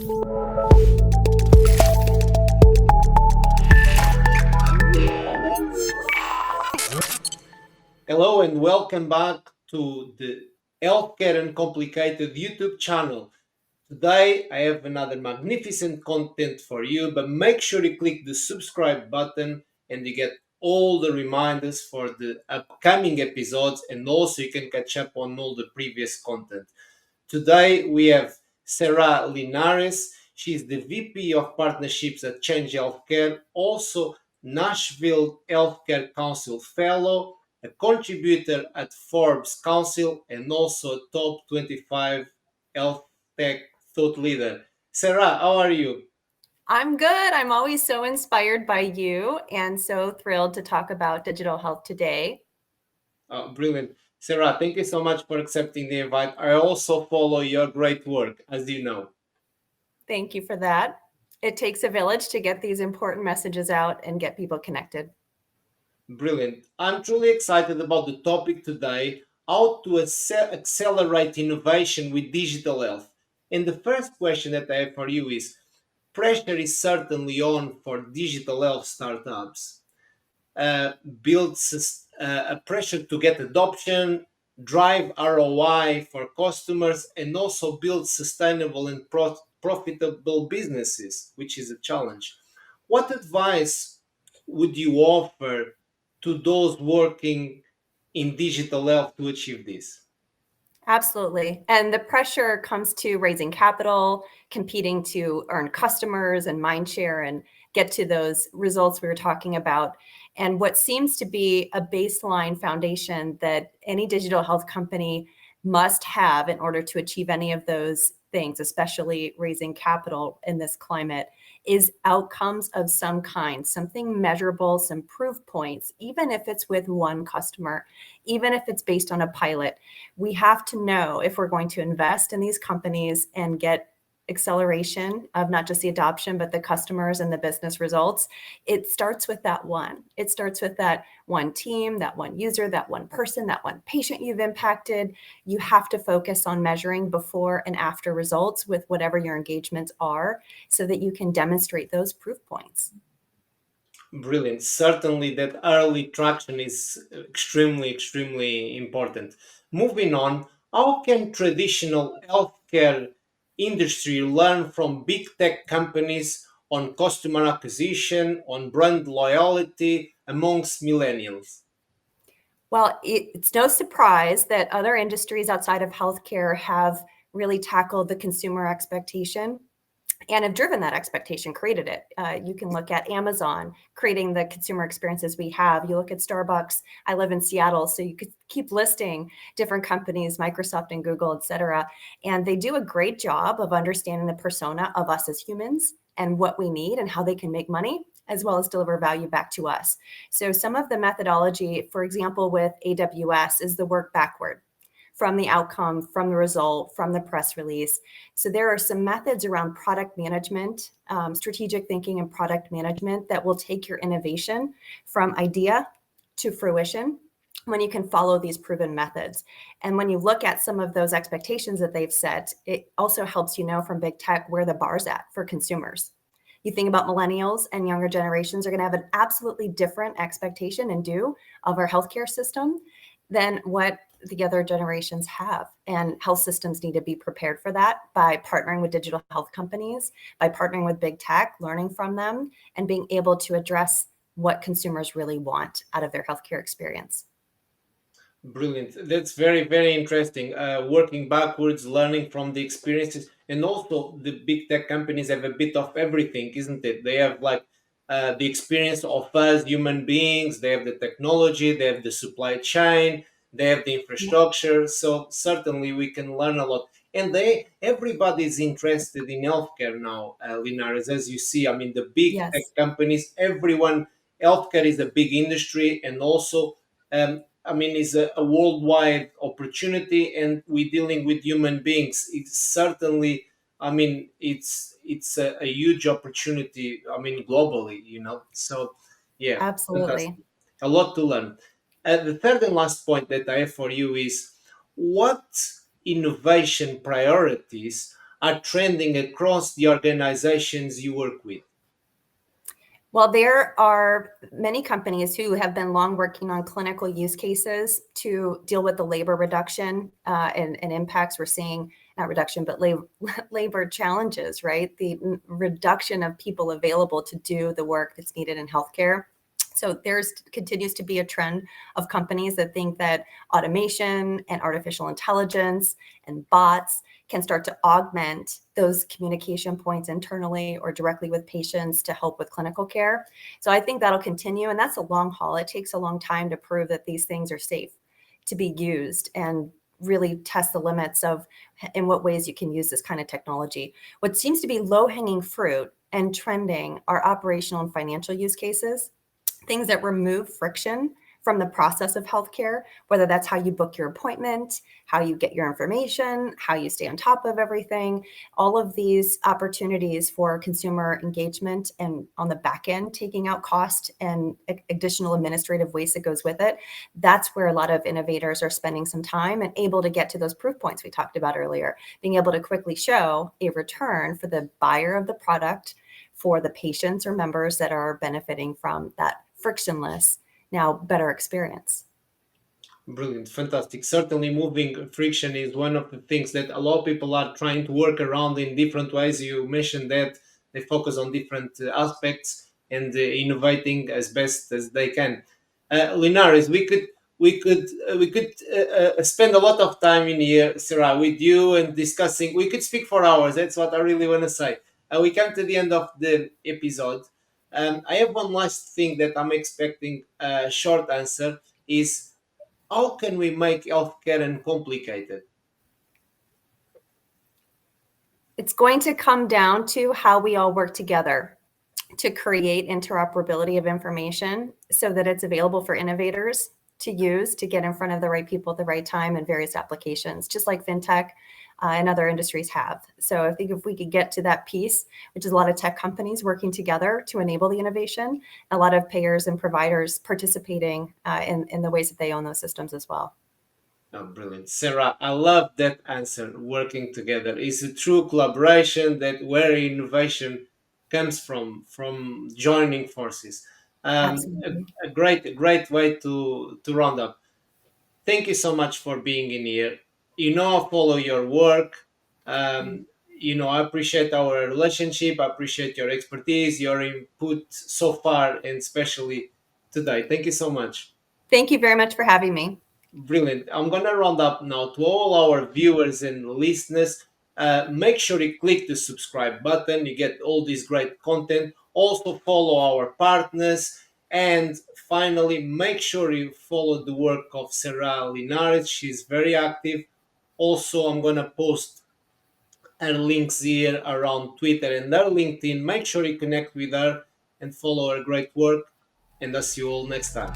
Hello and welcome back to the Healthcare Uncomplicated YouTube channel. Today I have another magnificent content for you, but make sure you click the subscribe button and you get all the reminders for the upcoming episodes, and also you can catch up on all the previous content. Today we have Serrah Linares. She's the VP of Partnerships at Change Healthcare, also Nashville Healthcare Council Fellow, a contributor at Forbes Council, and also a top 25 health tech thought leader. Serrah, how are you? I'm good. I'm always so inspired by you and so thrilled to talk about digital health today. Brilliant. Serrah, thank you so much for accepting the invite. I also follow your great work, as you know. Thank you for that. It takes a village to get these important messages out and get people connected. Brilliant. I'm truly excited about the topic today, how to accelerate innovation with digital health. And the first question that I have for you is, pressure is certainly on for digital health startups. Builds a pressure to get adoption, drive ROI for customers, and also build sustainable and profitable businesses, which is a challenge. What advice would you offer to those working in digital health to achieve this? Absolutely. And the pressure comes to raising capital, competing to earn customers and mind share and get to those results we were talking about. And what seems to be a baseline foundation that any digital health company must have in order to achieve any of those things, especially raising capital in this climate, is outcomes of some kind, something measurable, some proof points, even if it's with one customer, even if it's based on a pilot. We have to know if we're going to invest in these companies and get acceleration of not just the adoption, but the customers and the business results. It starts with that one. It starts with that one team, that one user, that one person, that one patient you've impacted. You have to focus on measuring before and after results with whatever your engagements are so that you can demonstrate those proof points. Brilliant. Certainly, that early traction is extremely important. Moving on, how can traditional healthcare industry learn from big tech companies on customer acquisition, on brand loyalty amongst millennials? Well, it's no surprise that other industries outside of healthcare have really tackled the consumer expectation and have driven that expectation, created it. You can look at Amazon creating the consumer experiences we have. You look at Starbucks. I live in Seattle, so you could keep listing different companies, Microsoft and Google, et cetera. And they do a great job of understanding the persona of us as humans and what we need and how they can make money, as well as deliver value back to us. So some of the methodology, for example, with AWS is the work backward from the outcome, from the result, from the press release. So there are some methods around product management, strategic thinking and product management that will take your innovation from idea to fruition when you can follow these proven methods. And when you look at some of those expectations that they've set, it also helps you know from big tech where the bar's at for consumers. You think about millennials and younger generations are going to have an absolutely different expectation and do of our healthcare system than what the other generations have. And health systems need to be prepared for that by partnering with digital health companies, by partnering with big tech, learning from them, and being able to address what consumers really want out of their healthcare experience. Brilliant. That's very interesting. Working backwards, learning from the experiences, and also the big tech companies have a bit of everything, isn't it? They have like the experience of us human beings. They have the technology. They have the supply chain. They have the infrastructure. So certainly we can learn a lot. And everybody is interested in healthcare now, Linares. As you see, I mean, the big tech Yes. companies, everyone. Healthcare is a big industry, and also. I mean, it's a worldwide opportunity, and we're dealing with human beings. It's certainly, I mean, it's a huge opportunity. I mean, globally, you know. So, yeah, fantastic. Absolutely. A lot to learn. The third and last point that I have for you is what innovation priorities are trending across the organizations you work with? Well, there are many companies who have been long working on clinical use cases to deal with the labor reduction and impacts we're seeing, not reduction, but labor challenges, right? The reduction of people available to do the work that's needed in healthcare. So there's continues to be a trend of companies that think that automation and artificial intelligence and bots can start to augment those communication points internally or directly with patients to help with clinical care. So I think that'll continue, and that's a long haul. It takes a long time to prove that these things are safe to be used and really test the limits of in what ways you can use this kind of technology. What seems to be low-hanging fruit and trending are operational and financial use cases, things that remove friction from the process of healthcare, whether that's how you book your appointment, how you get your information, how you stay on top of everything, all of these opportunities for consumer engagement and on the back end, taking out cost and additional administrative waste that goes with it. That's where a lot of innovators are spending some time and able to get to those proof points we talked about earlier, being able to quickly show a return for the buyer of the product, for the patients or members that are benefiting from that frictionless, now better experience. Brilliant, fantastic. Certainly, moving friction is one of the things that a lot of people are trying to work around in different ways. You mentioned that they focus on different aspects and innovating as best as they can. Linares, we could spend a lot of time in here, Serrah, with you and discussing. We could speak for hours. That's what I really want to say. We come to the end of the episode. I have one last thing that I'm expecting a short answer is how can we make healthcare uncomplicated? It's going to come down to how we all work together to create interoperability of information so that it's available for innovators to use to get in front of the right people at the right time in various applications, just like fintech and other industries have. So I think if we could get to that piece, which is a lot of tech companies working together to enable the innovation, a lot of payers and providers participating in the ways that they own those systems as well. Oh, brilliant. Serrah, I love that answer. Working together is a true collaboration that where innovation comes from joining forces. Absolutely. A great way to round up. Thank you so much for being in here. I follow your work. I appreciate our relationship. I appreciate your expertise, your input so far, and especially today. Thank you so much. Thank you very much for having me. Brilliant. I'm going to round up now to all our viewers and listeners. Make sure you click the subscribe button. You get all this great content. Also, follow our partners. And finally, make sure you follow the work of Serrah Linares. She's very active. Also, I'm going to post her links here around Twitter and her LinkedIn. Make sure you connect with her and follow her great work. And I'll see you all next time.